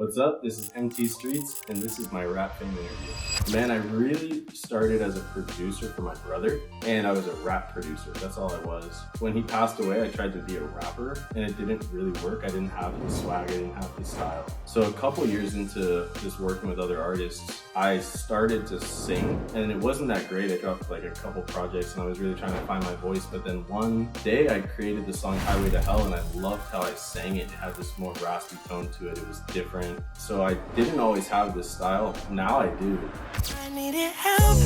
What's up? This is MTStreets, and this is my rap fame interview. Man, I really started as a producer for my brother, and I was a rap producer. That's all I was. When he passed away, I tried to be a rapper, and it didn't really work. I didn't have the swag, I didn't have the style. So a couple years into just working with other artists, I started to sing, and it wasn't that great. I dropped like a couple projects, and I was really trying to find my voice. But then one day, I created the song Highway to Hell, and I loved how I sang it. It had this more raspy tone to it. It was different. So I didn't always have this style. Now I do. I needed help,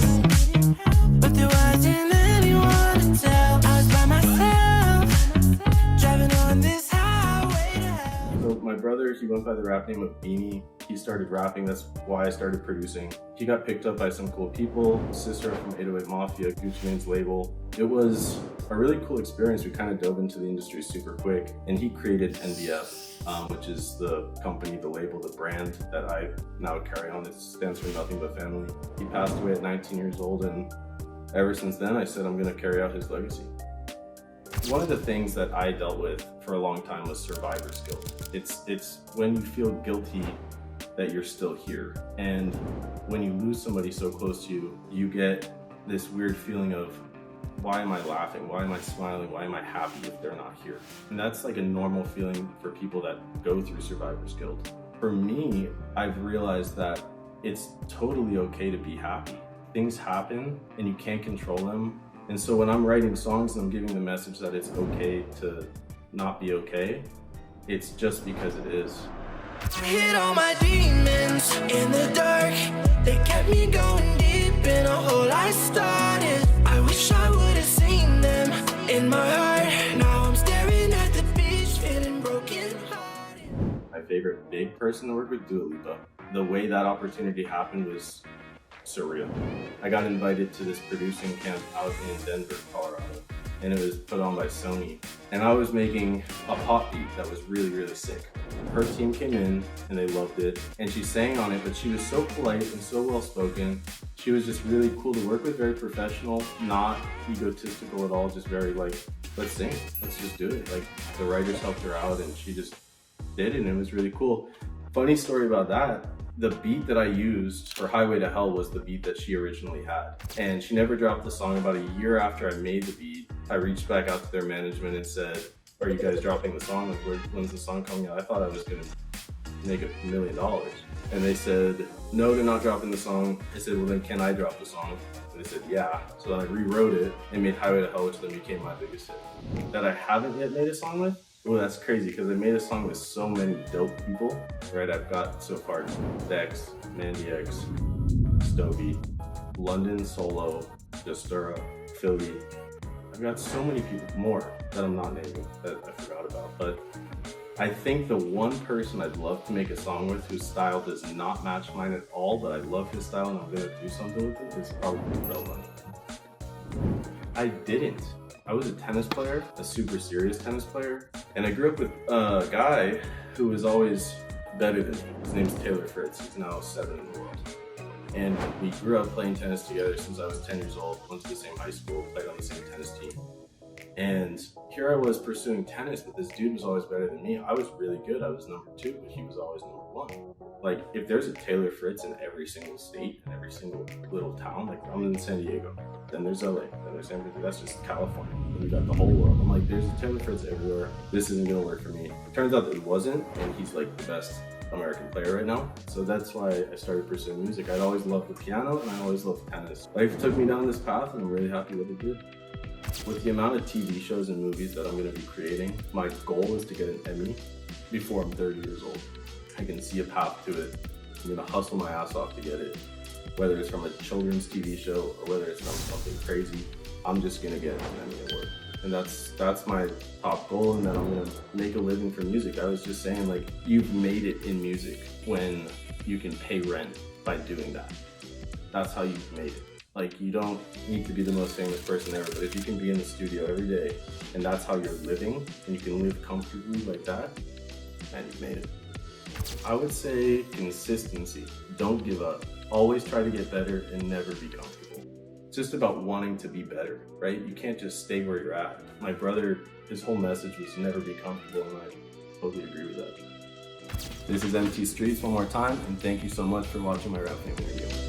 but there wasn't anyone to tell. I was by myself, driving on this highway to hell. So my brother, he went by the rap name of Beanie. He started rapping, that's why I started producing. He got picked up by some cool people, Sister from 808 Mafia, Gucci Mane's label. It was a really cool experience. We kind of dove into the industry super quick, and he created NBF, which is the company, the label, the brand that I now carry on. It stands for Nothing But Family. He passed away at 19 years old, and ever since then I said I'm gonna carry out his legacy. One of the things that I dealt with for a long time was survivor's guilt. It's when you feel guilty that you're still here. And when you lose somebody so close to you, you get this weird feeling of, why am I laughing? Why am I smiling? Why am I happy if they're not here? And that's like a normal feeling for people that go through survivor's guilt. For me, I've realized that it's totally okay to be happy. Things happen and you can't control them. And so when I'm writing songs and I'm giving the message that it's okay to not be okay, it's just because it is. I hid all my demons in the dark. They kept me going deep in a hole I started. I wish I would have seen them in my heart. Now I'm staring at the beach, feeling broken hearted. My favorite big person to work with, Dua Lipa. The way that opportunity happened was surreal. I got invited to this producing camp out in Denver, Colorado, and it was put on by Sony. And I was making a pop beat that was really, really sick. Her team came in and they loved it, and she sang on it, but she was so polite and so well-spoken. She was just really cool to work with, very professional, not egotistical at all, just very like, let's sing, let's just do it. Like, the writers helped her out and she just did it, and it was really cool. Funny story about that, the beat that I used for Highway to Hell was the beat that she originally had. And she never dropped the song. About a year after I made the beat, I reached back out to their management and said, are you guys dropping the song? Like, when's the song coming out? I thought I was gonna make $1 million. And they said, no, they're not dropping the song. I said, well then can I drop the song? And they said, yeah. So I rewrote it and made Highway to Hell, which then became my biggest hit. That I haven't yet made a song with? Oh, that's crazy, because I made a song with so many dope people, right? I've got so far Dex, Mandy X, Stovey, London Solo, Justura, Philly. I've got so many people more that I'm not naming that I forgot about. But I think the one person I'd love to make a song with whose style does not match mine at all, but I love his style and I'm gonna do something with it, is probably Relevant. I didn't. I was a tennis player, a super serious tennis player, and I grew up with a guy who was always better than me. His name's Taylor Fitz. He's now 7 in the world. And we grew up playing tennis together since I was 10 years old, went to the same high school, played on the same tennis team. And here I was pursuing tennis, but this dude was always better than me. I was really good. I was number 2, but he was always number 1. Like, if there's a Taylor Fritz in every single state, in every single little town, like I'm in San Diego, then there's LA, then there's San Francisco, that's just California. Then we got the whole world. I'm like, there's a Taylor Fritz everywhere. This isn't gonna work for me. It turns out that it wasn't, and he's like the best American player right now. So that's why I started pursuing music. I'd always loved the piano and I always loved tennis. Life took me down this path and I'm really happy that it did. With the amount of TV shows and movies that I'm gonna be creating, my goal is to get an Emmy before I'm 30 years old. I can see a path to it. I'm gonna hustle my ass off to get it. Whether it's from a children's TV show or whether it's from something crazy, I'm just gonna get an Emmy award. And that's my top goal, and then I'm gonna make a living from music. I was just saying, like, you've made it in music when you can pay rent by doing that. That's how you've made it. Like, you don't need to be the most famous person ever, but if you can be in the studio every day and that's how you're living and you can live comfortably like that, man, you've made it. I would say consistency. Don't give up. Always try to get better and never be comfortable. It's just about wanting to be better, right? You can't just stay where you're at. My brother, his whole message was never be comfortable, and I totally agree with that. This is MTStreets one more time, and thank you so much for watching my rap game interview.